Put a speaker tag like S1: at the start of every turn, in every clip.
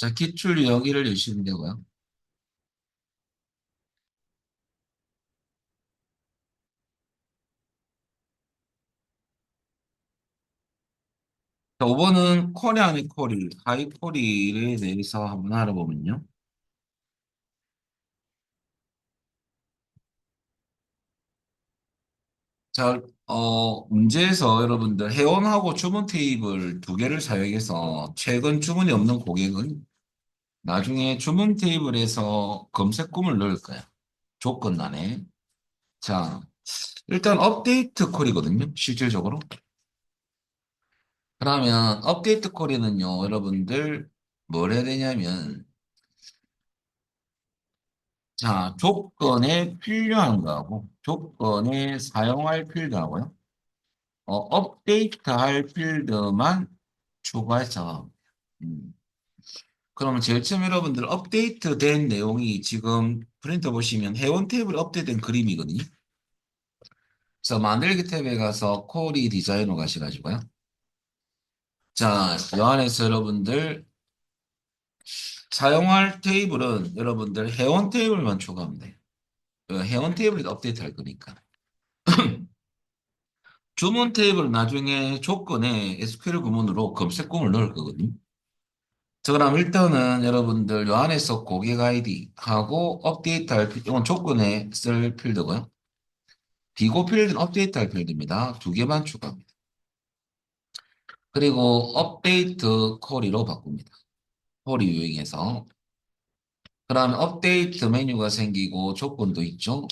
S1: 자, 기출 유형 1을 내주시면 되고요. 자, 5번은 쿼리 안에 쿼리, 하이 쿼리에 대해서 한번 알아보면요. 자, 문제에서 여러분들 회원하고 주문 테이블 두 개를 사용해서 최근 주문이 없는 고객은 나중에 주문 테이블에서 검색금을 넣을 거야. 조건란에. 자, 일단 업데이트 콜이거든요. 실질적으로. 그러면 업데이트 콜에는요, 여러분들 뭘 해야 되냐면, 자, 조건에 필요한 거하고, 조건에 사용할 필드하고요. 업데이트 할 필드만 추가해서. 음. 그러면 제일 처음 여러분들 업데이트 된 내용이 지금 프린터 보시면 회원 탭을 업데이트된 그림이거든요. 그래서 만들기 탭에 가서 코리 디자이너 가셔가지고요. 자, 이 안에서 여러분들 사용할 테이블은 여러분들 회원 테이블만 추가하면 돼요. 회원 테이블이 업데이트 할 거니까. 주문 테이블은 나중에 조건에 SQL 구문으로 검색공을 넣을 거거든요. 자, 그럼 일단은 여러분들 요 안에서 고객 아이디하고 업데이트 할 이건 조건에 쓸 필드고요. 비고 필드는 업데이트 할 필드입니다. 두 개만 추가합니다. 그리고 업데이트 쿼리로 바꿉니다. 쿼리 유형에서. 그다음에 업데이트 메뉴가 생기고 조건도 있죠.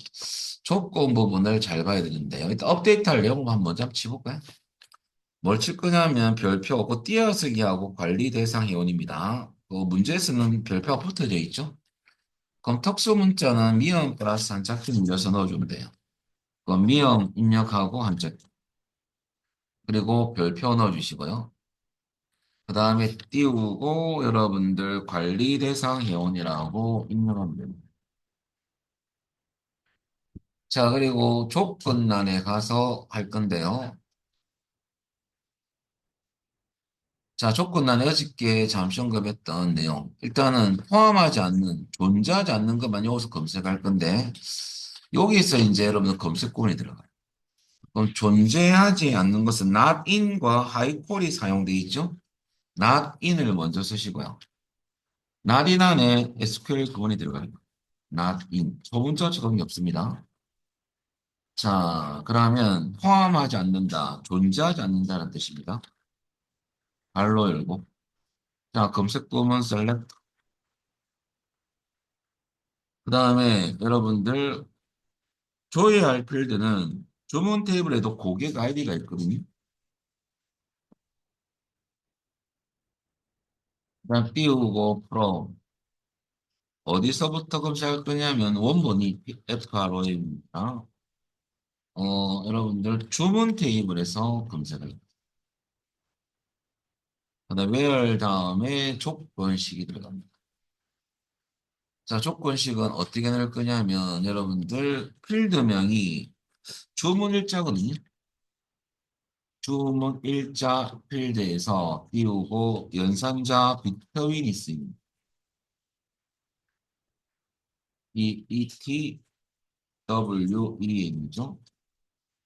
S1: 조건 부분을 잘 봐야 되는데요. 일단 업데이트 할 내용 먼저 한번 치볼까요? 뭘 칠 거냐면 별표, 그 띄어쓰기하고 관리 대상 회원입니다. 그 문제에서는 별표가 붙어져 있죠. 그럼 특수 문자는 미음 플러스 한자키 눌려서 넣어주면 돼요. 그럼 미음 입력하고 한자키 그리고 별표 넣어주시고요. 그 다음에 띄우고 여러분들 관리 대상 회원이라고 입력하면 됩니다. 자, 그리고 조건란에 가서 할 건데요. 자, 조건란에 어저께 잠시 언급했던 내용. 일단은 포함하지 않는, 존재하지 않는 것만 여기서 검색할 건데, 여기서 이제 여러분들 검색권이 들어가요. 그럼 존재하지 않는 것은 not in과 high call이 사용되어 있죠? not in을 먼저 쓰시고요. not in 안에 SQL 구문이 들어가요. not in. 소문자 적용이 없습니다. 자, 그러면 포함하지 않는다, 존재하지 않는다는 뜻입니다. 발로 열고. 자, 검색 부문 셀렉트. 그 다음에 여러분들 조회할 필드는 주문 테이블에도 고객 아이디가 있거든요. 그다음 띄우고 프로. 어디서부터 검색할 거냐면 원본이 FRO입니다. 여러분들 주문 테이블에서 검색을. 그다음 where 다음에 조건식이 들어갑니다. 자, 조건식은 어떻게 넣을 거냐면 여러분들 필드명이 주문 일자거든요. 주문 일자 필드에서 띄우고 연산자 비트윈이 있습니다. 이 ETWEN이죠.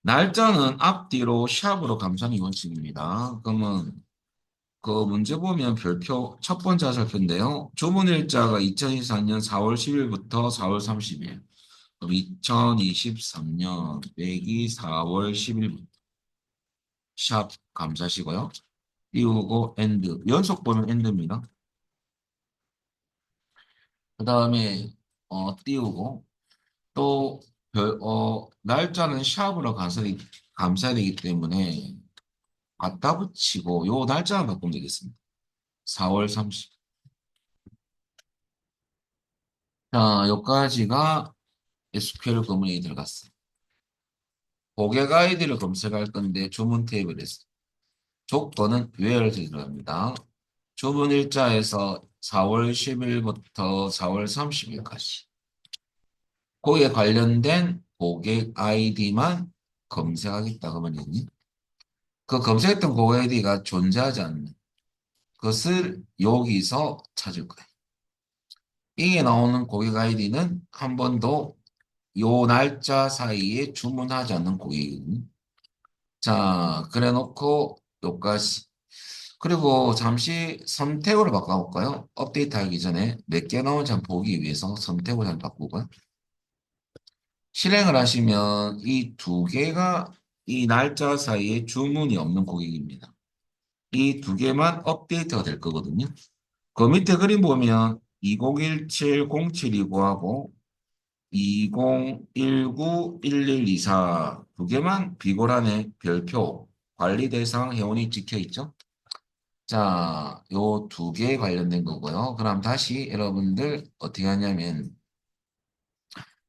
S1: 날짜는 앞뒤로 샵으로 감싸는 원칙입니다. 그러면 그 문제 보면 별표 첫 번째 화살표인데요. 주문 일자가 2024년 4월 10일부터 4월 30일. 그럼 2023년 빼기 4월 10일부터 샵 감사시고요. 띄우고 엔드. 연속 보면 엔드입니다. 그 다음에 띄우고 또 날짜는 샵으로 감사해야 되기 때문에 갖다 붙이고 요 날짜만 바꾸면 되겠습니다. 4월 30. 자, 여기까지가 SQL 구문이 들어갔어요. 고객 아이디를 검색할 건데 주문 테이블에서 조건은 where에서 들어갑니다. 주문 일자에서 4월 10일부터 4월 30일까지 거기에 관련된 고객 아이디만 검색하겠다 그러면 그 검색했던 고객 아이디가 존재하지 않는 그것을 여기서 찾을 거예요. 이게 나오는 고객 아이디는 한 번도 요 날짜 사이에 주문하지 않는 고객이거든요. 자, 그래 놓고 요까지. 그리고 잠시 선택으로 바꿔볼까요? 업데이트 하기 전에 몇 개 나온지 한번 보기 위해서 선택을 한번 바꾸고요. 실행을 하시면 이 두 개가 이 날짜 사이에 주문이 없는 고객입니다. 이 두 개만 업데이트가 될 거거든요. 그 밑에 그림 보면 2017-0729하고 2019-1124 두 개만 비고란에 별표 관리 대상 회원이 찍혀 있죠. 자, 요 두 개 관련된 거고요. 그럼 다시 여러분들 어떻게 하냐면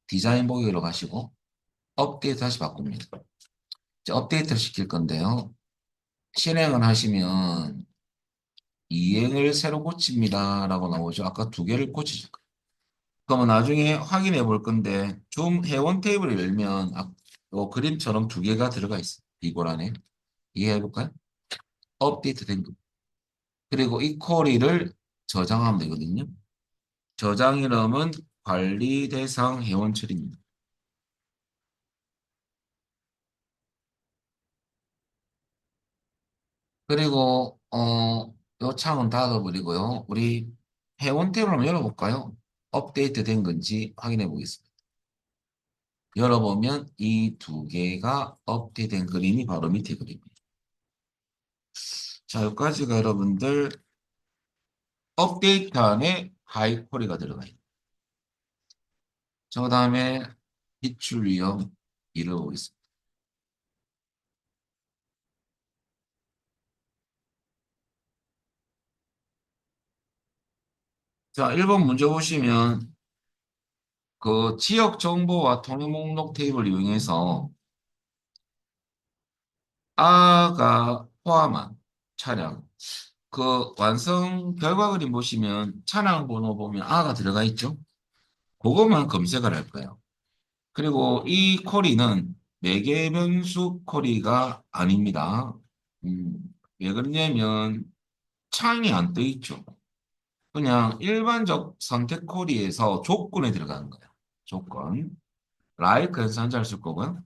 S1: 디자인 보기로 가시고 업데이트 다시 바꿉니다. 이제 업데이트를 시킬 건데요. 실행을 하시면 이행을 새로 고칩니다 라고 나오죠. 아까 두 개를 고치죠. 그러면 나중에 확인해 볼 건데 좀 회원 테이블을 열면 요 그림처럼 두 개가 들어가 있어요. 이걸 안에 이해해 볼까요? 업데이트 된 거. 그리고 이 쿼리를 저장하면 되거든요. 저장 이름은 관리 대상 회원 처리입니다. 그리고 요 창은 닫아버리고요. 우리 회원 탭을 한번 열어볼까요? 업데이트 된 건지 확인해 보겠습니다. 열어보면 이 두 개가 업데이트된 그림이 바로 밑에 그림이에요. 자, 여기까지가 여러분들 업데이트 안에 하이코리가 들어가 있습니다. 자, 그 다음에 기출 위험 읽어보겠습니다. 자, 1번 문제 보시면 그 지역 정보와 통행 목록 테이블을 이용해서 아가 포함한 차량 그 완성 결과 그림 보시면 차량 번호 보면 아가 들어가 있죠. 그것만 검색을 할 거예요. 그리고 이 쿼리는 매개 변수 쿼리가 아닙니다. 음, 왜 그러냐면 창이 안 떠 있죠. 그냥 일반적 선택 쿼리에서 조건에 들어가는 거예요. 조건. like 해서 한자를 쓸 거고요.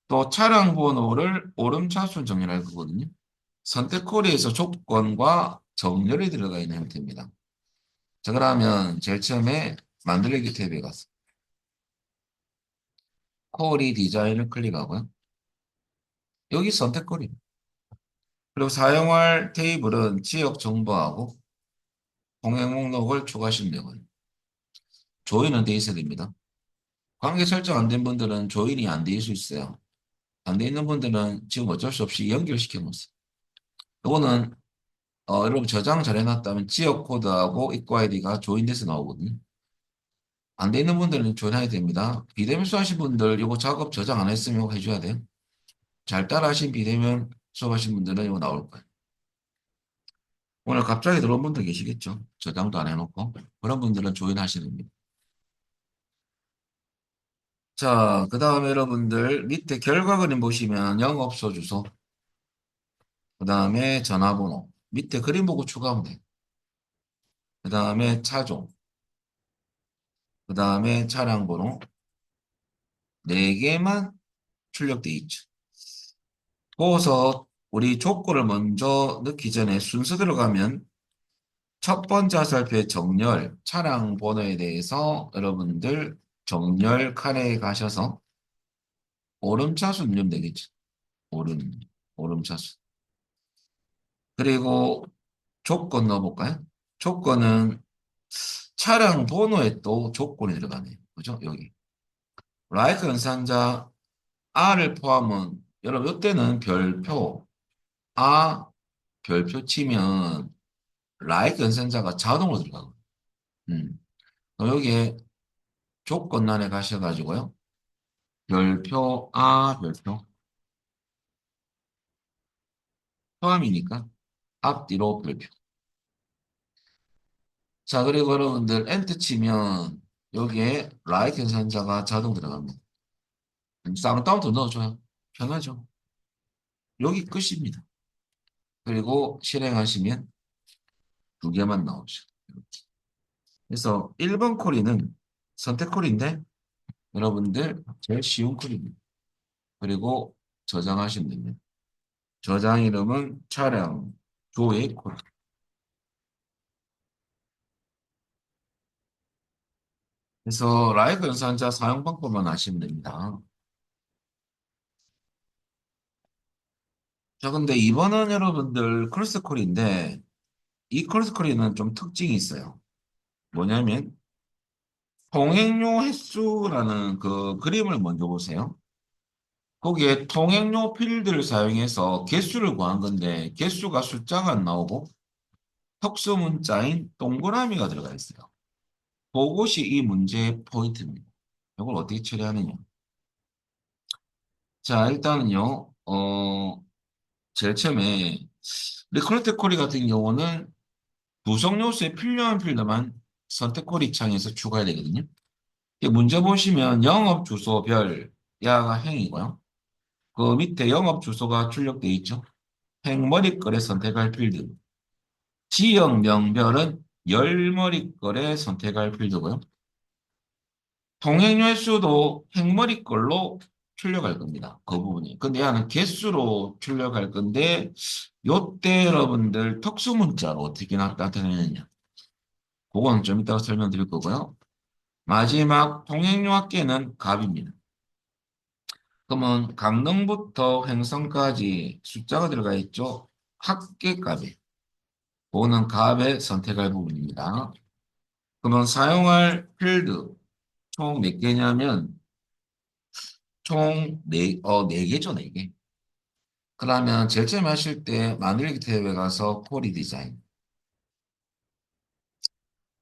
S1: 또 차량 번호를 오름차순 정렬할 거거든요. 선택 쿼리에서 조건과 정렬이 들어가 있는 형태입니다. 자, 그러면 제일 처음에 만들기 탭에 가서 쿼리 디자인을 클릭하고요. 여기 선택 쿼리. 그리고 사용할 테이블은 지역 정보하고 동행 목록을 추가하시면 되고요. 조인은 돼 있어야 됩니다. 관계 설정 안 된 분들은 조인이 안 돼 있을 수 있어요. 안 돼 있는 분들은 지금 어쩔 수 없이 연결시켜 놓으세요. 이거는 여러분 저장 잘 해놨다면 지역 코드하고 입구 아이디가 조인돼서 나오거든요. 안 돼 있는 분들은 조인해야 됩니다. 비대면 수하신 분들 이거 작업 저장 안 했으면 이거 해줘야 돼요. 잘 따라하신 비대면 수업하신 분들은 이거 나올 거예요. 오늘 갑자기 들어온 분들 계시겠죠? 저장도 안 해놓고. 그런 분들은 조인하셔야 됩니다. 자, 그 다음에 여러분들 밑에 결과 그림 보시면 영업소 주소, 그 다음에 전화번호, 밑에 그림 보고 추가하면 돼요. 그 다음에 차종, 그 다음에 차량 번호, 네 개만 출력돼 있죠. 거기서 우리 조건을 먼저 넣기 전에 순서대로 가면 첫 번째 화살표의 정렬, 차량 번호에 대해서 여러분들 정렬 칸에 가셔서 오름차순 누르면 되겠죠. 오름, 오름차순. 그리고 조건 넣어볼까요? 조건은 차량 번호에 또 조건이 들어가네요. 그죠? 여기. 라이크 연산자 R을 포함은 여러분 이때는 별표 별표 치면 라이크 연산자가 자동으로 들어가고 그럼 여기에 조건란에 가셔가지고요. 별표 별표 포함이니까 앞뒤로 별표. 자, 그리고 여러분들 엔터 치면 여기에 라이크 연산자가 자동 들어갑니다. 쌍따옴도 넣어줘요. 편하죠. 여기 끝입니다. 그리고 실행하시면 두 개만 나오죠. 이렇게. 그래서 1번 콜이는 선택 콜인데 여러분들 제일 쉬운 콜입니다. 그리고 저장하시면 됩니다. 저장 이름은 차량 조회 콜. 그래서 라이브 연산자 사용 방법만 아시면 됩니다. 자, 근데 이번은 여러분들 크로스콜인데 이 크로스콜이는 좀 특징이 있어요. 뭐냐면 통행료 횟수라는 그 그림을 먼저 보세요. 거기에 통행료 필드를 사용해서 개수를 구한 건데 개수가 숫자가 안 나오고 특수 문자인 동그라미가 들어가 있어요. 그것이 이 문제의 포인트입니다. 이걸 어떻게 처리하느냐. 자, 일단은요, 제일 처음에 리크루트 쿼리 같은 경우는 구성 요소에 필요한 필드만 선택 쿼리 창에서 추가해야 되거든요. 이 문제 보시면 영업 주소별 야가 행이고요. 그 밑에 영업 주소가 출력되어 있죠. 행머리글에 선택할 필드. 지역명별은 열머리글에 선택할 필드고요. 통행 횟수도 행머리글로 출력할 겁니다. 그 부분이. 근데 얘는 개수로 출력할 건데 요때 여러분들 특수문자로 어떻게 나타내느냐. 그건 좀 이따가 설명드릴 거고요. 마지막 통행료 합계는 값입니다. 그러면 강릉부터 횡성까지 숫자가 들어가 있죠. 합계값에. 그거는 값에 선택할 부분입니다. 그러면 사용할 필드 총 몇 개냐면 총 네 개죠, 네 개. 그러면 제일 처음 하실 때 만들기 탭에 가서 쿼리 디자인.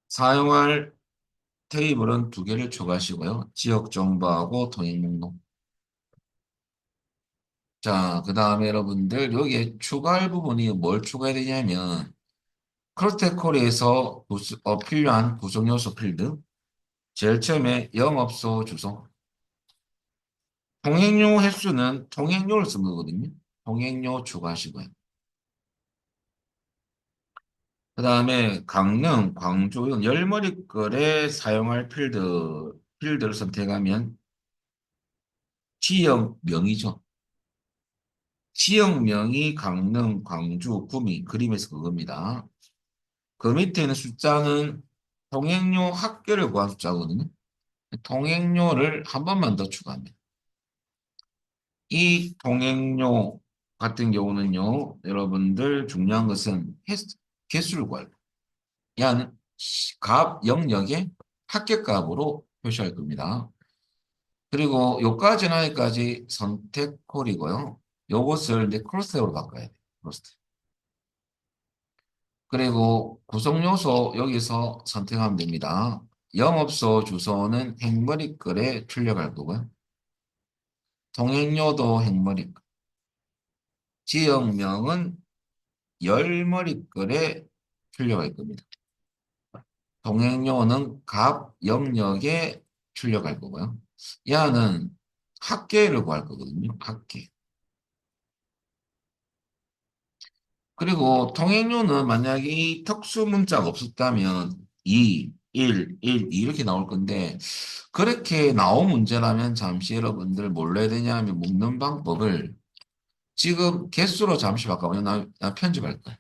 S1: 사용할 테이블은 두 개를 추가하시고요. 지역 정보하고 통행 목록. 자, 그 다음에 여러분들 여기에 추가할 부분이 뭘 추가해야 되냐면 크로테콜에서 필요한 구성 요소 필드. 제일 처음에 영업소 주소. 통행료 횟수는 통행료를 쓴 거거든요. 통행료 추가하시고요. 그 다음에 강릉, 광주 이런 열머리글에 사용할 필드를 선택하면 지역명이죠. 지역명이 강릉, 광주, 구미, 그림에서 그겁니다. 그 밑에 있는 숫자는 통행료 합계를 구한 숫자거든요. 통행료를 한 번만 더 추가합니다. 이 통행료 같은 경우는요, 여러분들 중요한 것은 개수를 구할 야는 값 영역의 합계값으로 표시할 겁니다. 그리고 요까지는 여기까지 선택 콜이고요. 요것을 이제 크로스로 바꿔야 돼요. 크로스. 그리고 구성 요소 여기서 선택하면 됩니다. 영업소 주소는 행머리글에 출력할 거고요. 통행료도 행머리글. 지역명은 열머리글에 출력할 겁니다. 동행료는 갑 영역에 출력할 거고요. 야는 합계를 구할 거거든요. 합계. 그리고 통행료는 만약에 이 특수 문자가 없었다면 2, 1, 1, 2 이렇게 나올 건데 그렇게 나온 문제라면 잠시 여러분들 뭘로 해야 되냐면 묶는 방법을 지금 개수로 잠시 바꿔보면 나 편집할 거야.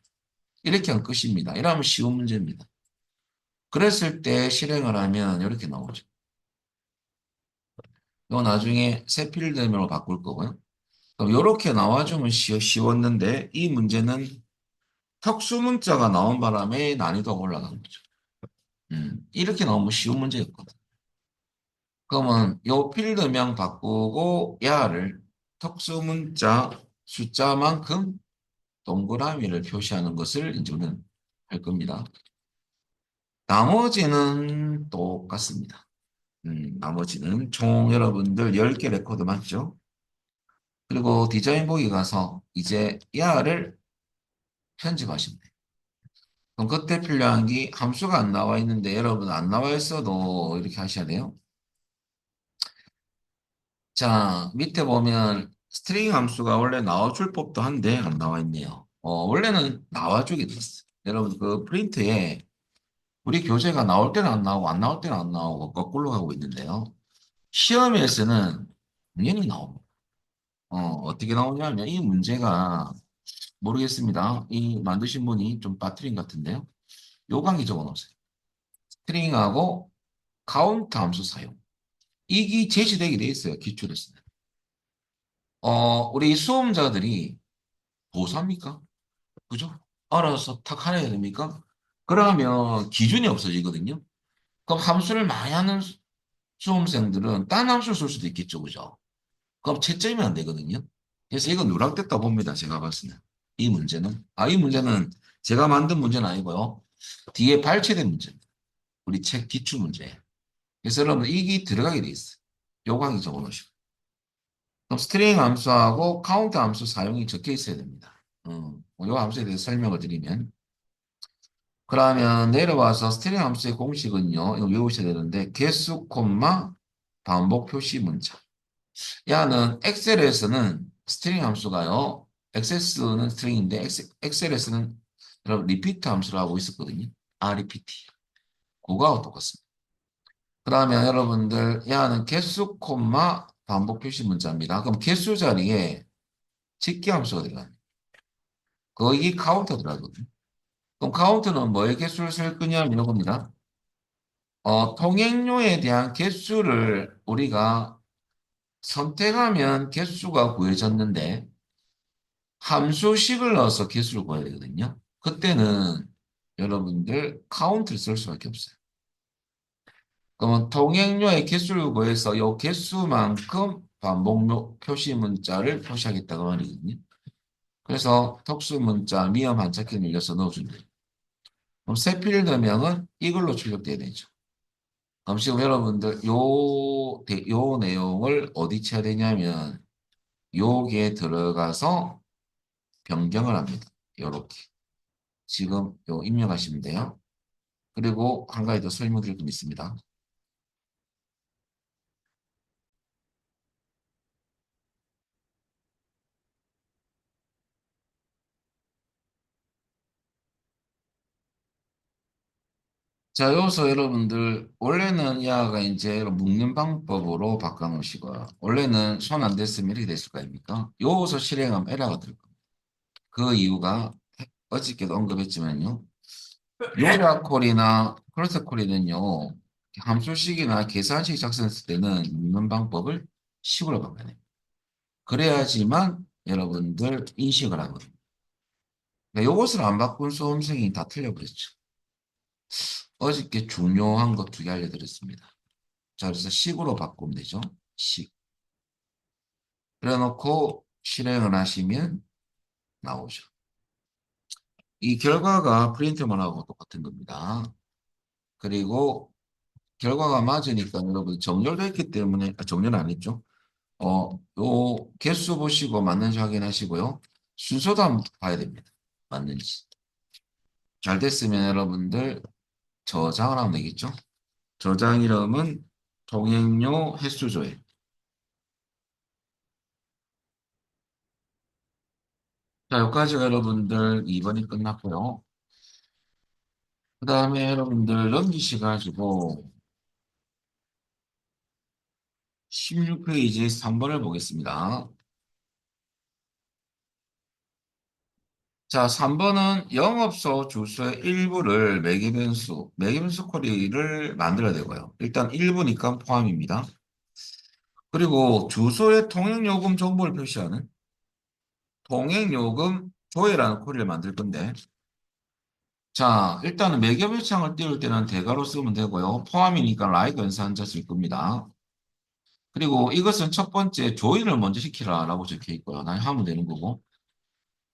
S1: 이렇게 하면 끝입니다. 이러면 쉬운 문제입니다. 그랬을 때 실행을 하면 이렇게 나오죠. 이거 나중에 새 필드명으로 바꿀 거고요. 그럼 이렇게 나와주면 쉬웠는데 이 문제는 특수 문자가 나온 바람에 난이도가 올라간 거죠. 이렇게 나오면 쉬운 문제였거든. 그러면 이 필드명 바꾸고 야를 특수 문자 숫자만큼 동그라미를 표시하는 것을 이제 우리는 할 겁니다. 나머지는 똑같습니다. 나머지는 총 여러분들 10개 레코드 맞죠? 그리고 디자인 보기 가서 이제 야를 편집하시면 돼요. 그럼 그때 필요한 게 함수가 안 나와 있는데 여러분 안 나와 있어도 이렇게 하셔야 돼요. 자, 밑에 보면 스트링 함수가 원래 나와줄 법도 한데 안 나와 있네요. 원래는 나와주게 됐어요. 여러분 그 프린트에 우리 교재가 나올 때는 안 나오고 안 나올 때는 안 나오고 거꾸로 가고 있는데요. 시험에서는 당연히 나옵니다. 어떻게 나오냐면 이 문제가 모르겠습니다. 이 만드신 분이 좀 빠뜨린 것 같은데요. 요 관계 적어놓으세요. 스트링하고 카운트 함수 사용. 이게 제시되게 돼 있어요. 기출에서는. 우리 수험자들이 고3입니까? 그죠? 알아서 탁 하나 해야 됩니까? 그러면 기준이 없어지거든요. 그럼 함수를 많이 하는 수험생들은 딴 함수를 쓸 수도 있겠죠. 그죠? 그럼 채점이 안 되거든요. 그래서 이건 누락됐다 봅니다. 제가 봤을 때는. 이 문제는. 이 문제는 제가 만든 문제는 아니고요. 뒤에 발췌된 문제입니다. 우리 책 기출 문제예요. 그래서 여러분 이게 들어가게 돼 있어요. 요강이 적어놓으시고. 그럼 스트링 함수하고 카운트 함수 사용이 적혀 있어야 됩니다. 요 함수에 대해서 설명을 드리면 그러면 내려와서 스트링 함수의 공식은요. 이거 외우셔야 되는데 개수 콤마 반복 표시 문자. 야는 엑셀에서는 스트링 함수가요. 액세스는 스트링인데 엑셀에서는 여러분 리피트 함수를 하고 있었거든요. 리피트. 그거하고 똑같습니다. 그러면 여러분들 야는 개수 콤마 반복 표시 문자입니다. 그럼 개수 자리에 집계 함수가 들어가요. 거기 카운터 들어가거든요. 그럼 카운트는 뭐의 개수를 쓸 거냐면 이런 겁니다. 통행료에 대한 개수를 우리가 선택하면 개수가 구해졌는데 함수식을 넣어서 개수를 구해야 되거든요. 그때는 여러분들 카운트를 쓸 수밖에 없어요. 그러면 통행료의 개수를 구해서 이 개수만큼 반복 표시 문자를 표시하겠다고 말이거든요. 그래서 특수 문자 미음 한자키를 늘려서 넣어준대요. 그럼 세 필드명은 이걸로 출력돼야 되죠. 그럼 지금 여러분들 요 내용을 어디 쳐야 되냐면 요게 들어가서 변경을 합니다. 요렇게. 지금 요 입력하시면 돼요. 그리고 한 가지 더 설명드릴 건 있습니다. 자, 여기서 여러분들 원래는 야가 이제 묶는 방법으로 바꿔놓으시고요. 원래는 손 안 댔으면 이렇게 됐을 거 아닙니까? 여기서 실행하면 에러가 될 겁니다. 그 이유가 어저께도 언급했지만요. 요약콜이나 크로스콜이는요. 함수식이나 계산식 작성했을 때는 묶는 방법을 식으로 바꿔내요. 그래야지만 여러분들 인식을 하거든요. 그러니까 요것을 안 바꾼 수험생이 다 틀려버렸죠. 어저께 중요한 것 두 개 알려드렸습니다. 자, 그래서 식으로 바꾸면 되죠. 식. 그래 놓고 실행을 하시면 나오죠. 이 결과가 프린트만 하고 똑같은 겁니다. 그리고 결과가 맞으니까 여러분 정렬되어 있기 때문에 정렬 안 했죠. 요 개수 보시고 맞는지 확인하시고요. 순서도 한번 봐야 됩니다. 맞는지. 잘 됐으면 여러분들 저장을 하면 되겠죠. 저장 이름은 동행료 횟수조회. 자, 여기까지가 여러분들 2번이 끝났고요. 그 다음에 여러분들 넘기셔가지고 16페이지 3번을 보겠습니다. 자, 3번은 영업소 주소의 일부를 매개변수 코리를 만들어야 되고요. 일단 일부니까 포함입니다. 그리고 주소의 통행요금 정보를 표시하는 통행요금 조회라는 코리를 만들 건데, 자, 일단은 매개변창을 띄울 때는 대괄호 쓰면 되고요. 포함이니까 like 연산자 쓸 겁니다. 그리고 이것은 첫 번째 조인을 먼저 시키라라고 적혀 있고요. 난 하면 되는 거고.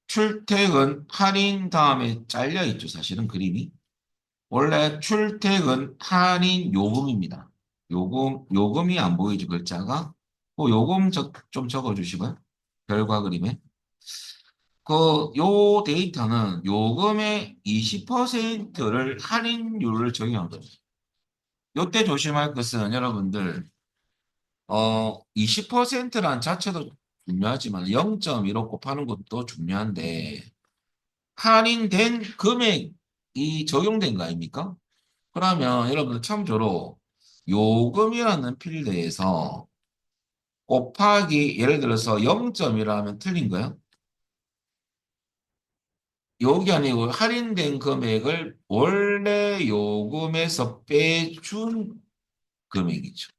S1: 출퇴근 할인 다음에 잘려 있죠. 사실은 그림이. 원래 출퇴근 할인 요금입니다. 요금이 안 보이죠. 글자가. 그 요금 좀 적어주시고요. 결과 그림에. 요 데이터는 요금의 20%를 할인율을 적용한 거예요. 요때 조심할 것은 여러분들 20%란 자체도 중요하지만 0.15 곱하는 것도 중요한데 할인된 금액이 적용된 거 아닙니까? 그러면 여러분들 참조로 요금이라는 필드에서 곱하기 예를 들어서 0점이라면 틀린 거예요. 요게 아니고 할인된 금액을 원래 요금에서 빼준 금액이죠.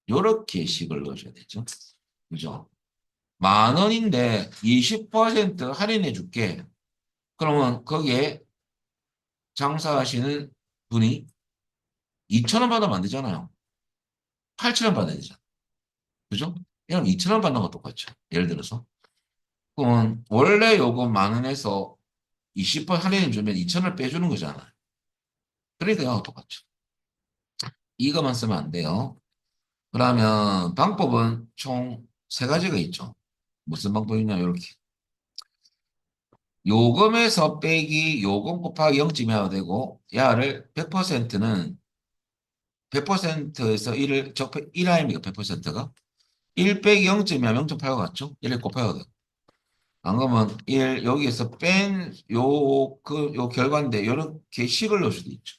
S1: 요렇게 식을 넣으셔야 되죠. 그죠? 10,000원인데 20% 할인해 줄게. 그러면 거기에 장사하시는 분이 2,000원 받으면 안 되잖아요. 8,000원 받아야 되잖아. 그죠? 그냥 2,000원 받는 거 똑같죠. 예를 들어서. 그러면 원래 요금 10,000원에서 20% 할인해 주면 2,000원을 빼주는 거잖아요. 그러니까 이거 똑같죠. 이거만 쓰면 안 돼요. 그러면 방법은 총 세 가지가 있죠. 무슨 방법이냐, 이렇게. 요금에서 빼기 요금 곱하기 0쯤해야 되고, 야를 100%는 100%에서 1을 적폐 1 아닙니까? 100%가? 1 빼기 0쯤이면 0.8과 같죠? 1을 곱해야 돼요. 안 그러면 1 여기에서 뺀 요 결과인데 이렇게 식을 넣을 수도 있죠.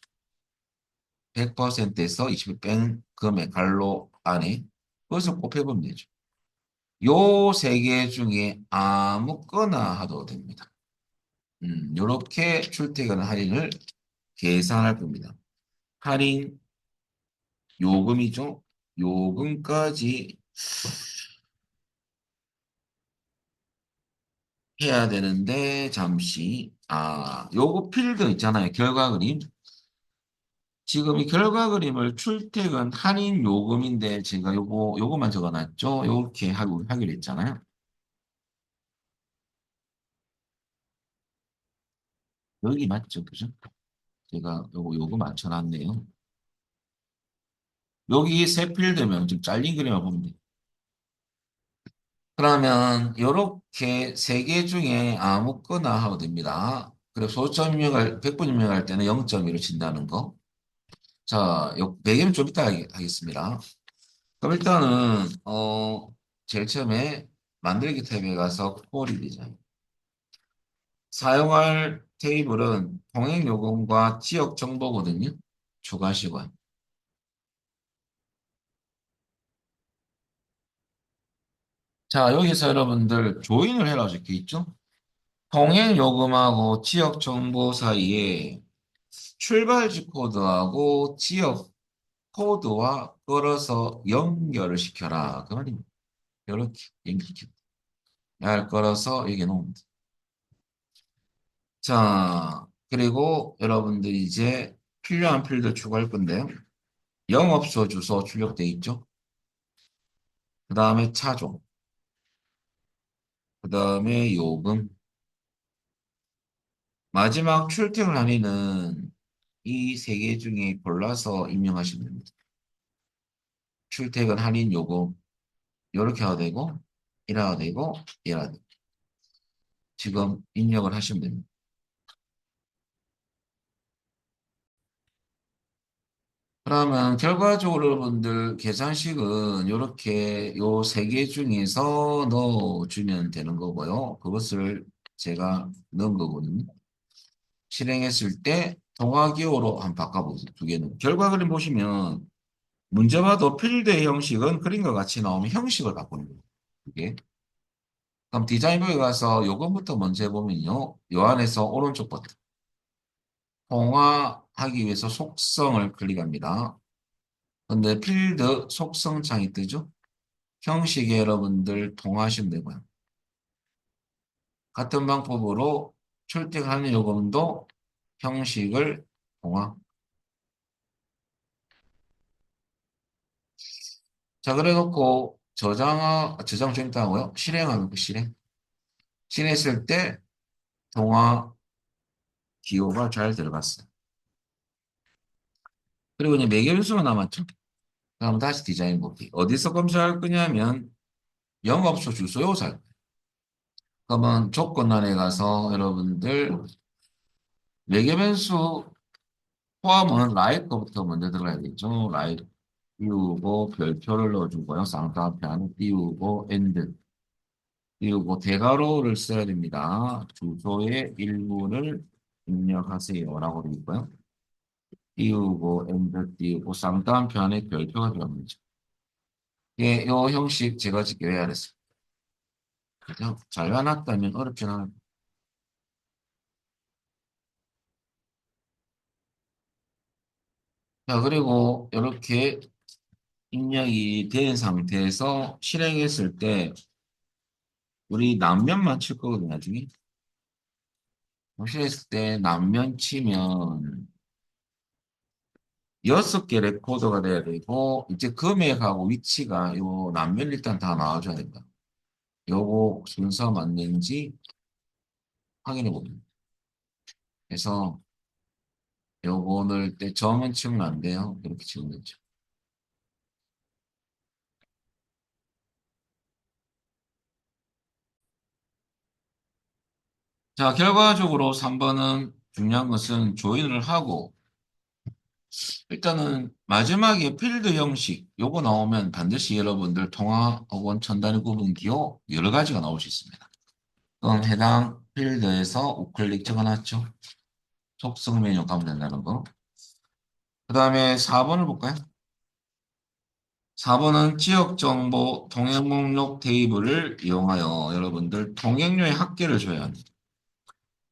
S1: 100%에서 20을 뺀 금액 갈로 안에 그것을 곱해보면 되죠. 요 세 개 중에 아무거나 하도 됩니다. 요렇게 출퇴근 할인을 계산할 겁니다. 할인 요금이죠. 요금까지 해야 되는데 잠시 요거 필드 있잖아요. 결과 그림. 지금 이 결과 그림을 출퇴근 할인 요금인데 제가 요거만 적어놨죠. 요렇게 하기로 했잖아요. 여기 맞죠, 그죠? 제가 요거 맞춰놨네요. 여기 세 필드면 좀 잘린 그림을 보면 돼요. 그러면 요렇게 세 개 중에 아무거나 하면 됩니다. 그리고 소점 입력할 100번 입력할 때는 0.1을 친다는 거. 자, 요 매개는 좀 이따 하겠습니다. 그럼 일단은 제일 처음에 만들기 탭에 가서 쿼리 디자인. 사용할 테이블은 통행 요금과 지역 정보거든요. 추가시고요. 자, 여기서 여러분들 조인을 해라 적혀 있죠? 통행 요금하고 지역 정보 사이에 출발지 코드하고 지역 코드와 걸어서 연결을 시켜라. 그 말입니다. 이렇게 연결시켜. 날 걸어서 여기 놓으면 돼. 자, 그리고 여러분들이 이제 필요한 필드 추가할 건데요. 영업소 주소 출력돼 있죠? 그 다음에 차종, 그 다음에 요금, 마지막 출퇴근 할인은 이 세 개 중에 골라서 입력하시면 됩니다. 출퇴근 할인 요금, 이렇게 해야 되고, 이래야 되고, 이래야 되고. 지금 입력을 하시면 됩니다. 그러면 결과적으로 여러분들 계산식은 이렇게 요 세 개 중에서 넣어주면 되는 거고요. 그것을 제가 넣은 거거든요. 실행했을 때 동화기호로 한번 바꿔보세요. 두 개는. 결과 그림 보시면 문제 봐도 필드의 형식은 그림과 같이 나오면 형식을 바꾸는 거예요. 이게. 그럼 디자인부에 가서 요금부터 먼저 해보면요. 요 안에서 오른쪽 버튼. 동화하기 위해서 속성을 클릭합니다. 근데 필드 속성 창이 뜨죠? 형식에 여러분들 동화하시면 되고요. 같은 방법으로 출퇴근하는 요금도 형식을 동화. 자, 그래 놓고 저장 좀 이따 하고요. 실행하면 그 실행. 실행했을 때 동화 기호가 잘 들어갔어요. 그리고 이제 매개변수가 남았죠. 그럼 다시 디자인 보기. 어디서 검사할 거냐면 영업소 주소요 살 거예요. 그러면 조건란에 가서 여러분들 매개변수 포함은 라이트 거부터 먼저 들어가야겠죠. 라이트 띄우고 별표를 넣어주고요. 쌍따옴표 안에 띄우고 엔드. 띄우고 대괄호를 써야 됩니다. 주소의 일부를 입력하세요라고 되어 있고요. 띄우고 엔터 띄우고 쌍따옴편에 별표가 들어갑니다. 예, 요 형식 제가 지금 외워야 됐어요. 그냥 잘 해놨다면 어렵진 않아요. 자, 그리고 이렇게 입력이 된 상태에서 실행했을 때 우리 남면만 칠 거거든요, 나중에. 실행했을 때 남면 치면 6개 레코더가 돼야 되고 이제 금액하고 위치가 요 남면 일단 다 나와줘야 된다. 요거 순서 맞는지 확인해 봅니다. 그래서 요거를 때 점은 치면 안 돼요. 이렇게 치면 되죠. 자, 결과적으로 3번은 중요한 것은 조인을 하고 일단은 마지막에 필드 형식 요거 나오면 반드시 여러분들 통화 혹은 첨단의 구분 기호 여러 가지가 나올 수 있습니다. 그럼 해당 필드에서 우클릭 적어놨죠. 속성 메뉴 가면 된다는 거. 그 다음에 4번을 볼까요? 4번은 지역정보 통행 목록 테이블을 이용하여 여러분들 통행료의 합계를 줘야 합니다.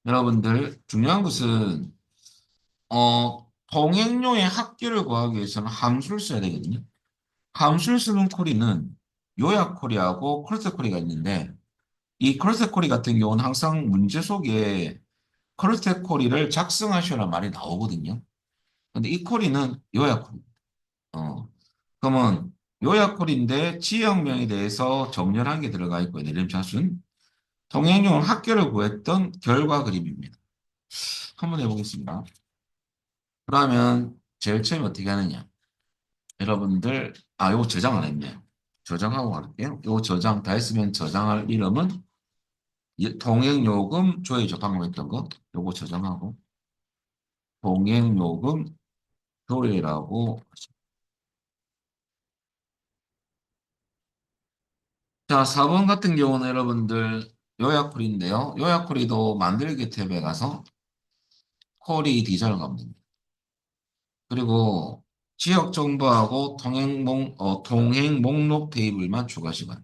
S1: 여러분들 중요한 것은 통행료의 합계를 구하기 위해서는 함수를 써야 되거든요. 함수를 쓰는 쿼리는 요약 쿼리하고 컬세 쿼리가 있는데 이 컬세 쿼리 같은 경우는 항상 문제 속에 컬세 쿼리를 작성하셔라 말이 나오거든요. 근데 이 쿼리는 요약 쿼리. 어. 그러면 요약 쿼리인데 지역명에 대해서 정렬한 게 들어가 있고요. 내림차순. 통행용 학교를 구했던 결과 그림입니다. 한번 해보겠습니다. 그러면 제일 처음에 어떻게 하느냐. 여러분들, 요거 저장 안 했네요. 저장하고 갈게요. 요거 저장 다 했으면 저장할 이름은 통행요금 조회죠. 방금 했던 거. 요거 저장하고 통행요금 조회라고. 자, 4번 같은 경우는 여러분들 요약풀이인데요. 요약풀이도 만들기 탭에 가서 쿼리 디자인을 가면 됩니다. 그리고 지역 정보하고 통행 목록 테이블만 추가시고요.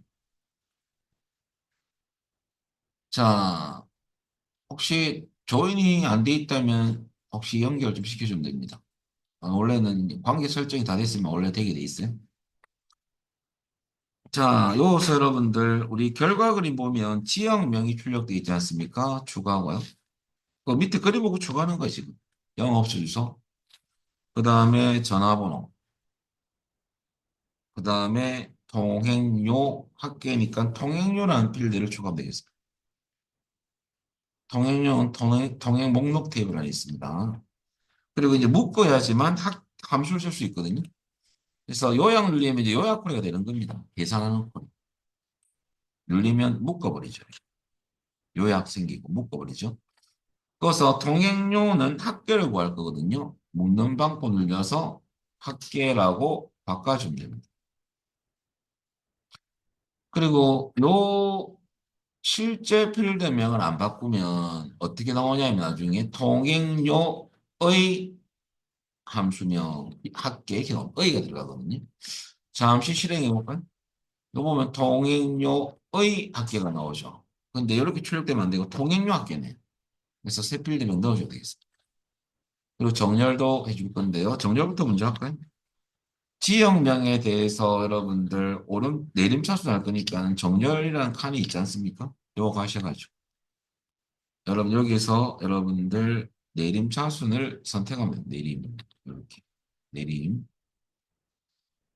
S1: 자, 혹시 조인이 안 돼 있다면 혹시 연결 좀 시켜주면 됩니다. 원래는 관계 설정이 다 됐으면 원래 되게 돼 있어요. 자, 여기서 여러분들 우리 결과 그림 보면 지역명이 출력되어 있지 않습니까? 추가하고요. 그 밑에 그림 보고 추가하는 거예요, 지금. 영업소 주소. 그 다음에 전화번호. 그 다음에 통행료 학계니까 통행료라는 필드를 추가하면 되겠습니다. 통행료는 통행 목록 테이블 안에 있습니다. 그리고 이제 묶어야지만 함수를 쓸 수 있거든요. 그래서 요약 눌리면 이제 요약 코리가 되는 겁니다. 계산하는 코리. 눌리면 묶어버리죠. 요약 생기고 묶어버리죠. 그래서 통행료는 합계를 구할 거거든요. 묶는 방법 눌려서 합계라고 바꿔주면 됩니다. 그리고 요 실제 필드명을 안 바꾸면 어떻게 나오냐면 나중에 통행료의 함수명 합계 이렇게 나오면 의가 들어가거든요. 잠시 실행해 볼까요? 이거 보면 통행료의 합계가 나오죠. 근데 이렇게 출력되면 안 되고 통행료 합계네. 그래서 새 필드명 넣어줘야 되겠습니다. 그리고 정렬도 해줄 건데요. 정렬부터 먼저 할까요? 지역명에 대해서 여러분들 오름 내림차순 할 거니까 정렬이라는 칸이 있지 않습니까? 요거 가셔가지고 여러분 여기서 여러분들 내림차순을 선택하면 돼요. 내림 이렇게 내림.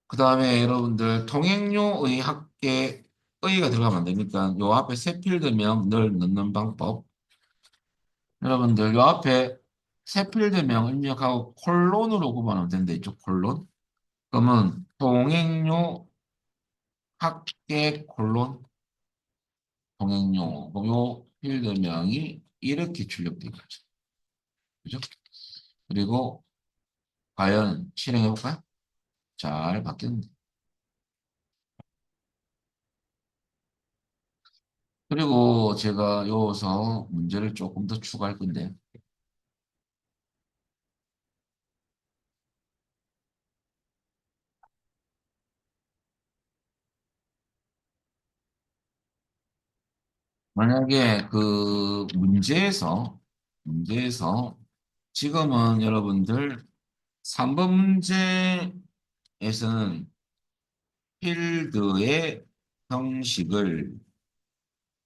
S1: 그 다음에 여러분들 통행료의 합계 의가 들어가면 안 되니까 요 앞에 새 필드명 늘 넣는 방법. 여러분들 요 앞에 새 필드명 입력하고 콜론으로 구분하면 된다. 이쪽 콜론. 그러면 통행료 합계 콜론 통행료. 그럼 요 필드명이 이렇게 출력되어 있죠. 그죠? 그리고 과연 실행해 볼까요? 잘 바뀌었는데. 그리고 제가 여기서 문제를 조금 더 추가할 건데, 만약에 그 문제에서 지금은 여러분들 3번 문제에서는 필드의 형식을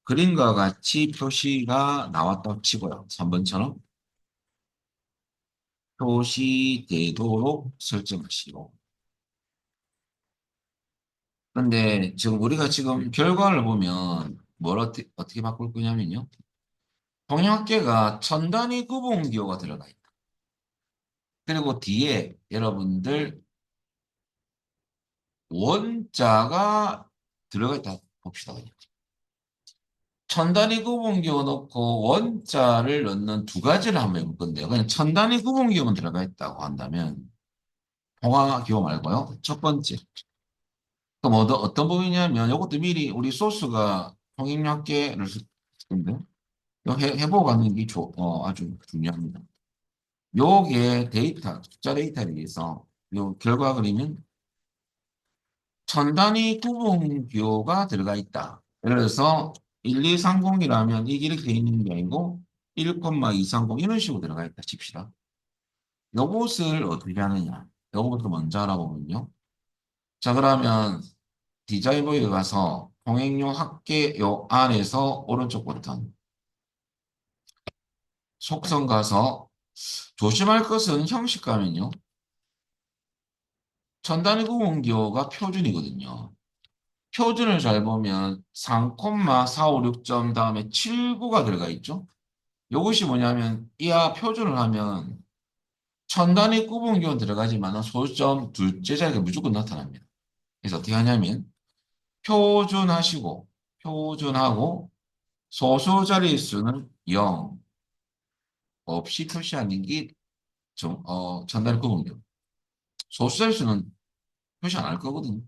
S1: 그림과 같이 표시가 나왔다고 치고요. 3번처럼 표시되도록 설정하시고. 근데 지금 우리가 지금 결과를 보면 뭘 어떻게 바꿀 거냐면요. 통역계가 첨단위 구분기호가 들어가 있다. 그리고 뒤에 여러분들 원자가 들어가 있다 봅시다. 그냥. 첨단위 구분기호 넣고 원자를 넣는 두 가지를 한번 해볼 건데요. 그냥 첨단위 구분기호만 들어가 있다고 한다면 통화기호 말고요. 첫 번째. 그럼 어떤 부분이냐면 이것도 미리 우리 소스가 통일학계를 쓸 건데 이거 해보고 가는 게 아주 중요합니다. 요게 데이터, 숫자 데이터에 의해서 요 결과 그리면 천 단위 구분 기호가 들어가 있다. 예를 들어서 1230이라면 이게 이렇게 돼 있는 게 아니고 1,230 이런 식으로 들어가 있다 칩시다. 요것을 어떻게 하느냐. 요것부터 먼저 알아보면요. 자, 그러면 디자이버에 가서 통행료 합계 요 안에서 오른쪽 버튼 속성 가서 조심할 것은 형식 가면요. 천 단위 구분 기호가 표준이거든요. 표준을 잘 보면 3,456점 다음에 79가 들어가 있죠. 이것이 뭐냐면 이하 표준을 하면 천 단위 구분기호는 들어가지만 소수점 둘째 자리가 무조건 나타납니다. 그래서 어떻게 하냐면 표준하시고 표준하고 소수 자릿수는 0 없이 표시하는 게 천 단위 구분기호. 소수 자릿수는 표시 안 할 거거든요.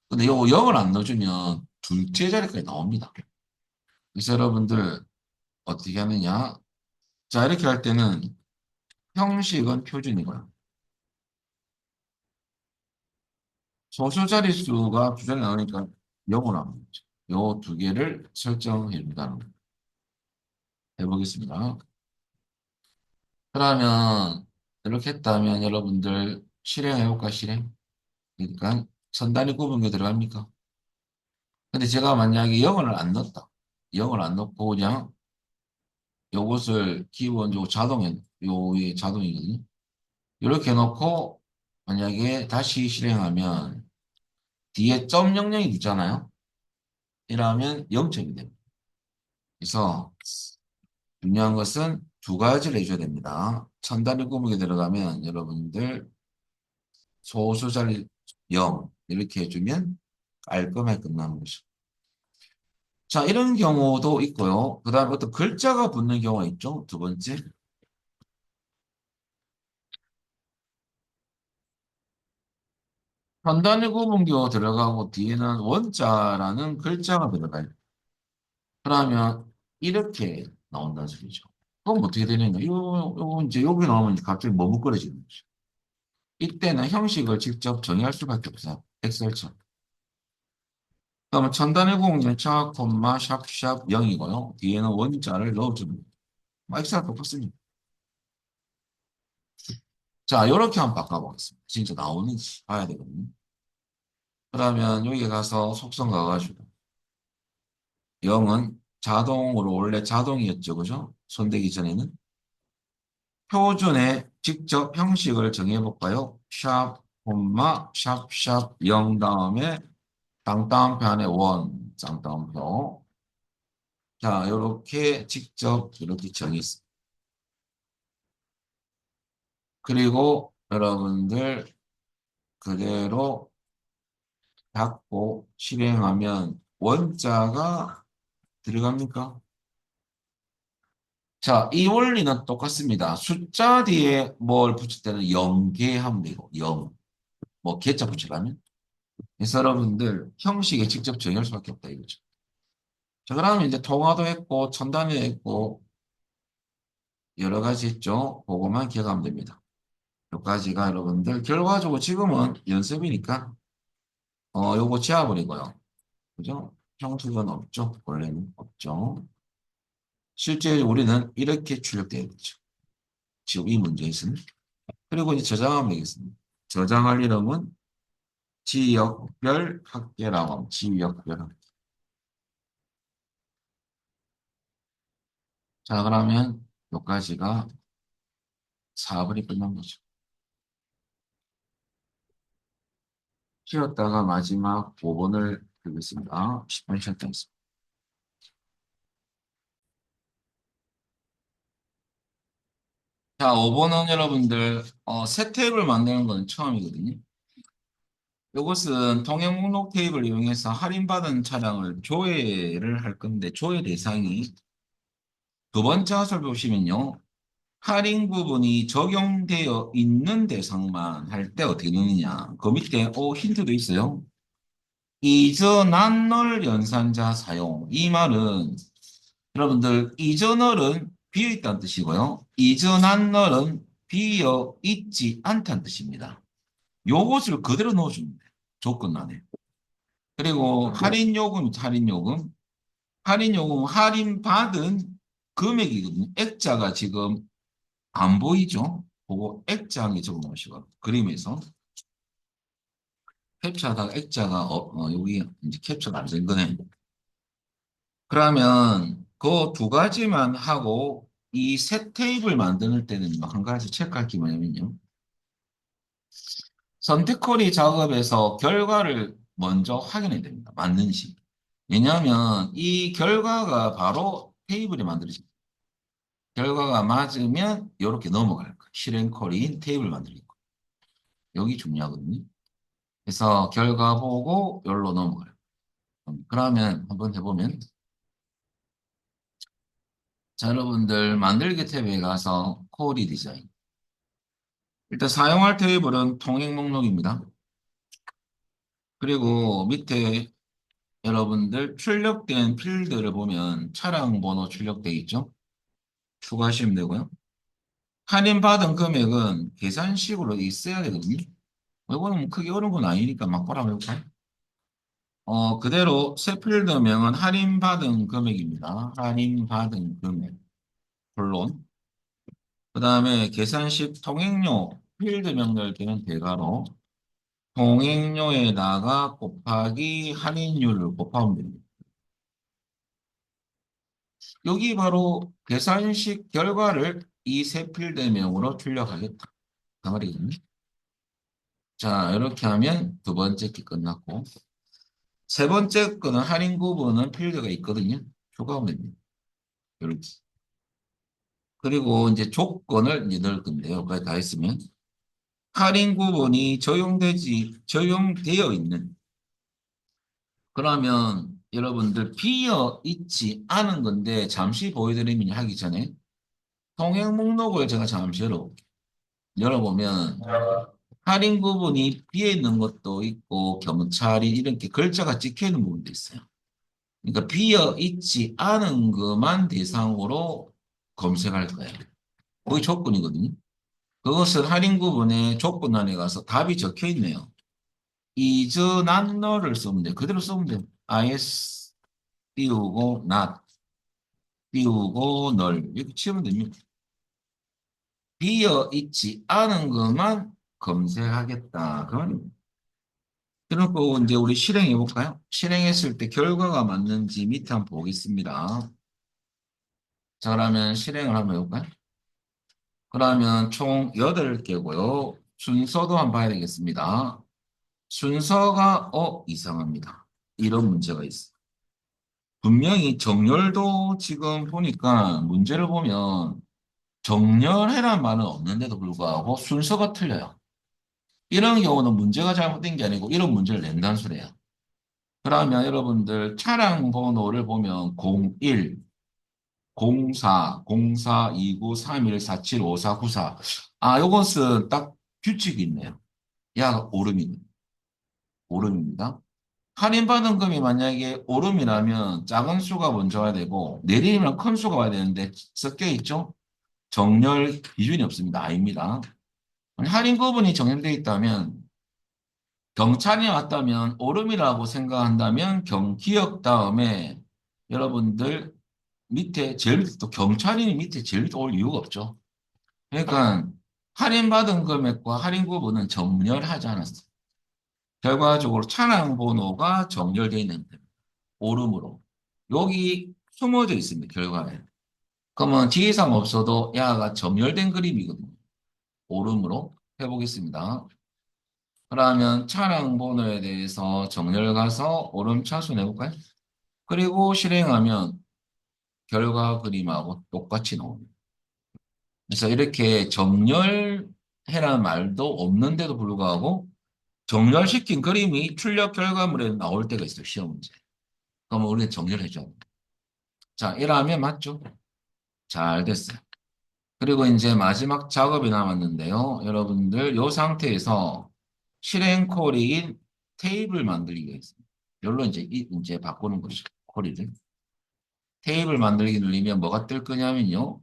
S1: 근데 이거 0을 안 넣어주면 둘째 자리까지 나옵니다. 그래서 여러분들 어떻게 하느냐? 자, 이렇게 할 때는 형식은 표준이고요. 소수 자릿수가 두 자리 나오니까 0으로 하는 거죠. 요 두 개를 설정해 준다는 거. 해보겠습니다. 그러면 이렇게 했다면 여러분들 실행해볼까, 실행? 그러니까 선단위 구분계 들어갑니까? 근데 제가 만약에 0을 안 넣었다. 0을 안 넣고 그냥 요것을 기본적으로 요게 자동이거든요. 이렇게 놓고 만약에 다시 실행하면 뒤에 점 영영이 있잖아요. 이러면 0점이 됩니다. 그래서 중요한 것은 두 가지를 해줘야 됩니다. 천단위 구목에 들어가면 여러분들 소수자리 0 이렇게 해주면 깔끔하게 끝나는 거죠. 자, 이런 경우도 있고요. 그 다음에 어떤 글자가 붙는 경우가 있죠. 두 번째. 천단위 구분기호 들어가고 뒤에는 원자라는 글자가 들어가요. 그러면 이렇게 나온다는 소리죠. 그럼 어떻게 되느냐? 요 이제 여기 나오면 이제 갑자기 머뭇거려지는 거죠. 이때는 형식을 직접 정의할 수밖에 없어요. 엑셀처럼. 그러면 첨단의 공은 차, 콤마, 샵샵 0이고요. 뒤에는 원자를 넣어줍니다. 엑셀 똑같습니다. 자, 이렇게 한번 바꿔보겠습니다. 진짜 나오는지 봐야 되거든요. 그러면 여기 가서 속성 가가지고 0은 자동으로 원래 자동이었죠. 그죠? 손대기 전에는. 표준에 직접 형식을 정해볼까요? 샵, 콤마, 샵샵 0 다음에 땅따옴표 안에 원, 쌍따옴표. 자, 이렇게 직접 이렇게 정했습니다. 그리고 여러분들 그대로 닫고 실행하면 원자가 들어갑니까? 자, 이 원리는 똑같습니다. 숫자 뒤에 뭘 붙일 때는 0개 하면 되고, 0. 뭐, 개자 붙이려면. 그래서 여러분들 형식에 직접 정의할 수밖에 없다 이거죠. 자, 그러면 이제 통화도 했고, 첨단도 했고, 여러 가지 했죠. 그거만 기억하면 됩니다. 여기까지가 여러분들, 결과적으로 지금은 연습이니까, 요거 지워버리고요. 그죠? 형식은 없죠. 원래는 없죠. 실제 우리는 이렇게 출력되어 있죠. 지금 이 문제에서는. 그리고 이제 저장하면 되겠습니다. 저장할 이름은 지역별 학계라고 합니다. 지역별 학계. 자, 그러면 여기까지가 4번이 끝난 거죠. 쉬었다가 마지막 5번을 드리겠습니다. 10분 쉬었다 했습니다. 자, 5번은 여러분들, 새 탭을 만드는 건 처음이거든요. 이것은 통행 목록 테이블을 이용해서 할인받은 차량을 조회를 할 건데, 조회 대상이 두 번째 화살 보시면요. 할인 부분이 적용되어 있는 대상만 할 때 어떻게 넣느냐. 그 밑에 힌트도 있어요. 이전한널 연산자 사용. 이 말은 여러분들 이전널은 비어있다는 뜻이고요. 이전한널은 비어있지 않다는 뜻입니다. 요것을 그대로 넣어주면 돼요. 조건 안에. 그리고 할인요금, 할인요금. 할인요금 할인받은 금액이거든요. 액자가 지금 안 보이죠? 그거 액자하게 적어 놓으시고 그림에서 캡처하다가 액자가 여기 이제 캡처가 안 된 거네. 그러면 그 두 가지만 하고 이 새 테이블 만드는 때는 한 가지 체크할 게 뭐냐면요. 선택 커리 작업에서 결과를 먼저 확인해야 됩니다. 맞는지. 왜냐하면 이 결과가 바로 테이블이 만들어집니다. 결과가 맞으면 이렇게 넘어갈 거예요. 실행 커리인 테이블 만들기. 여기 중요하거든요. 그래서 결과 보고 열로 넘어가요. 그러면 한번 해보면 자 여러분들 만들기 탭에 가서 코디 디자인 일단 사용할 테이블은 통행 목록입니다. 그리고 밑에 여러분들 출력된 필드를 보면 차량 번호 출력되어 있죠. 추가하시면 되고요. 할인받은 금액은 계산식으로 있어야 되거든요. 이거는 뭐 크게 어려운 건 아니니까 막 보라고 해볼까요? 그대로 새 필드명은 할인받은 금액입니다. 할인받은 금액. 물론. 그 다음에 계산식 통행료 필드 명령되는 대가로 통행료에다가 곱하기 할인율을 곱하면 됩니다. 여기 바로 계산식 결과를 이 세 필드명으로 출력하겠다. 그 말이거든요. 자, 이렇게 하면 두 번째 게 끝났고 세 번째 거는 할인 구분은 필드가 있거든요. 추가하면 됩니다. 이렇게. 그리고 이제 조건을 이제 넣을 건데요. 여기까지 다 했으면 할인 구분이 적용되어 있는 그러면 여러분들 비어 있지 않은 건데 잠시 보여드리면 하기 전에 통행 목록을 제가 잠시 열어보면 할인 부분이 비어 있는 것도 있고 경찰이 이렇게 글자가 찍혀 있는 부분도 있어요. 그러니까 비어 있지 않은 것만 대상으로 검색할 거예요. 그게 조건이거든요. 그것은 할인 부분의 조건 안에 가서 답이 적혀 있네요. 이전한 너를 쓰면 돼. 그대로 쓰면 돼. is 띄우고 not 띄우고 널 이렇게 치우면 됩니다. 비어 있지 않은 것만 검색하겠다. 그건 그리고 이제 우리 실행해 볼까요? 실행했을 때 결과가 맞는지 밑에 한번 보겠습니다. 자, 그러면 실행을 한번 해볼까요? 그러면 총 8개고요. 순서도 한번 봐야 되겠습니다. 순서가 이상합니다. 이런 문제가 있어요. 분명히 정렬도 지금 보니까 문제를 보면 정렬해란 말은 없는데도 불구하고 순서가 틀려요. 이런 경우는 문제가 잘못된 게 아니고 이런 문제를 낸다는 소리예요. 그러면 여러분들 차량 번호를 보면 01, 04, 04, 29, 31, 47, 54, 94. 아, 요것은 딱 규칙이 있네요. 야, 오름입니다. 오름입니다. 할인받은 금이 만약에 오름이라면 작은 수가 먼저 와야 되고 내리면 큰 수가 와야 되는데 섞여 있죠? 정렬 기준이 없습니다. 아닙니다. 할인 구분이 정렬되어 있다면 경찬이 왔다면 오름이라고 생각한다면 경기역 다음에 여러분들 밑에 제일 밑에 또 경찰이 밑에 제일 밑에 올 이유가 없죠. 그러니까 할인받은 금액과 할인 구분은 정렬하지 않았어요. 결과적으로 차량 번호가 정렬되어 있는 겁니다. 오름으로. 여기 숨어져 있습니다. 결과에. 그러면 지위상 없어도 야가 정렬된 그림이거든요. 오름으로 해보겠습니다. 그러면 차량 번호에 대해서 정렬 가서 오름 차수 내볼까요? 그리고 실행하면 결과 그림하고 똑같이 나옵니다. 그래서 이렇게 정렬해라는 말도 없는데도 불구하고 정렬시킨 그림이 출력 결과물에 나올 때가 있어요. 시험 문제. 그러면 우리는 정렬해줘. 자, 이러면 맞죠? 잘 됐어요. 그리고 이제 마지막 작업이 남았는데요. 여러분들 이 상태에서 실행 콜인 테이블 만들기가 있습니다. 이걸로 이제 바꾸는 거죠. 콜이를. 테이블 만들기 누르면 뭐가 뜰 거냐면요.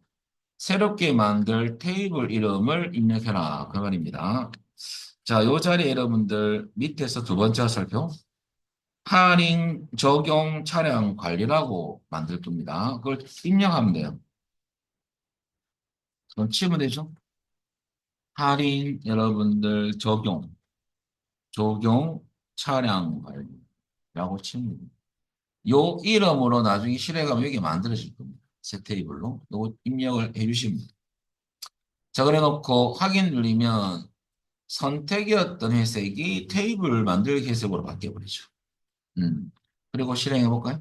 S1: 새롭게 만들 테이블 이름을 입력해라. 그 말입니다. 자, 요 자리에 여러분들 밑에서 두 번째 살펴 할인 적용 차량 관리라고 만들 겁니다. 그걸 입력하면 돼요. 그럼 치면 되죠? 할인 여러분들 적용 차량 관리라고 치면 됩니다. 요 이름으로 나중에 실행하면 여기 만들어질 겁니다. 새 테이블로. 요거 입력을 해주시면 돼요. 자, 그래 놓고 확인 누르면 선택이었던 회색이 테이블 만들기 회색으로 바뀌어버리죠. 그리고 실행해 볼까요?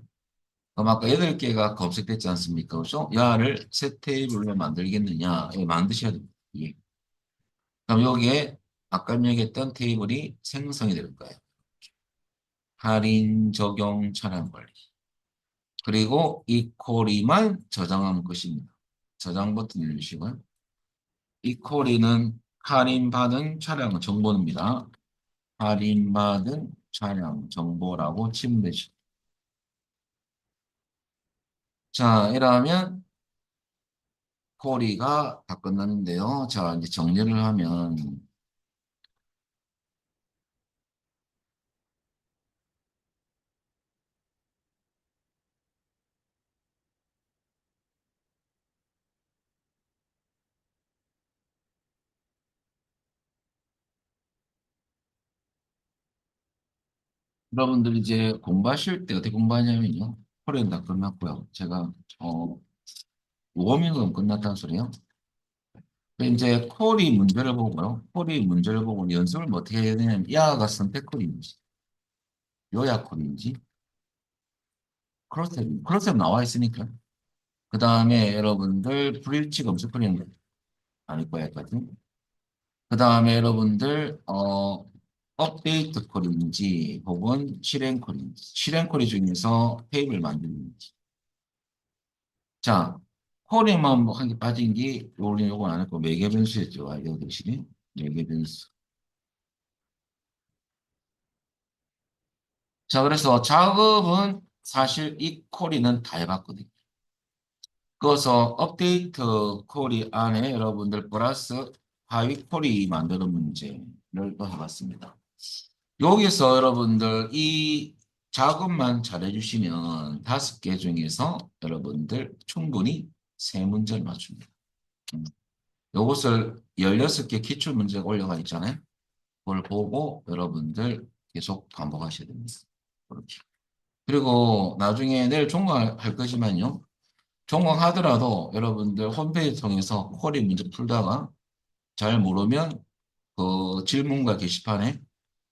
S1: 그럼 아까 8개가 검색됐지 않습니까? 그죠? 야를 새 테이블로 만들겠느냐? 예, 만드셔야 됩니다. 예. 그럼 여기에 아까 입력했던 테이블이 생성이 될 거예요. 할인 적용 차량 관리. 그리고 이 쿼리만 저장하는 것입니다. 저장 버튼 누르시고요. 이 쿼리는 할인받은 차량 정보입니다. 할인받은 차량 정보라고 치면 되죠. 자, 이러면 쿼리가 다 끝났는데요. 자, 이제 정리를 하면 여러분들 이제 공부하실 때 어떻게 공부하냐면요. 쿼리는 다 끝났고요. 제가 워밍은 끝났다는 소리요. 이제 쿼리 문제를 보고요. 쿼리 문제를 보고 연습을 뭐 어떻게 해야 되냐면 야가 선택 쿼리인지 요약 쿼리인지 크로스텝 나와 있으니까. 그 다음에 여러분들 브릿지 검색 쿼리는 아닐 거야 했거든. 그 다음에 여러분들 업데이트 콜인지 혹은 실행 콜인지 실행 콜이 중에서 테이블 만드는지 자 콜에만 뭐 한 개 빠진 게 요건 안 했고 매개 변수였죠. 여기시 매개 변수 자 그래서 작업은 사실 이 콜이는 다 해봤거든요. 그래서 업데이트 콜이 안에 여러분들 플러스 하위 콜이 만드는 문제를 또 해봤습니다. 여기서 여러분들 이 작업만 잘해주시면 5개 중에서 여러분들 충분히 3문제를 맞춥니다. 음. 요것을 16개 기출문제가 올라가 있잖아요. 그걸 보고 여러분들 계속 반복하셔야 됩니다. 그렇게. 그리고 나중에 내일 종강할 거지만요. 종강하더라도 여러분들 홈페이지 통해서 쿼리 문제 풀다가 잘 모르면 그 질문과 게시판에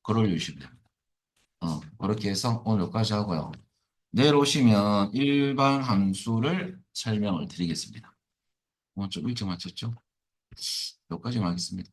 S1: 글을 올려주시면 됩니다. 그렇게 해서 오늘 여기까지 하고요. 내일 오시면 일반 함수를 설명을 드리겠습니다. 오늘 좀 일찍 마쳤죠? 여기까지만 하겠습니다.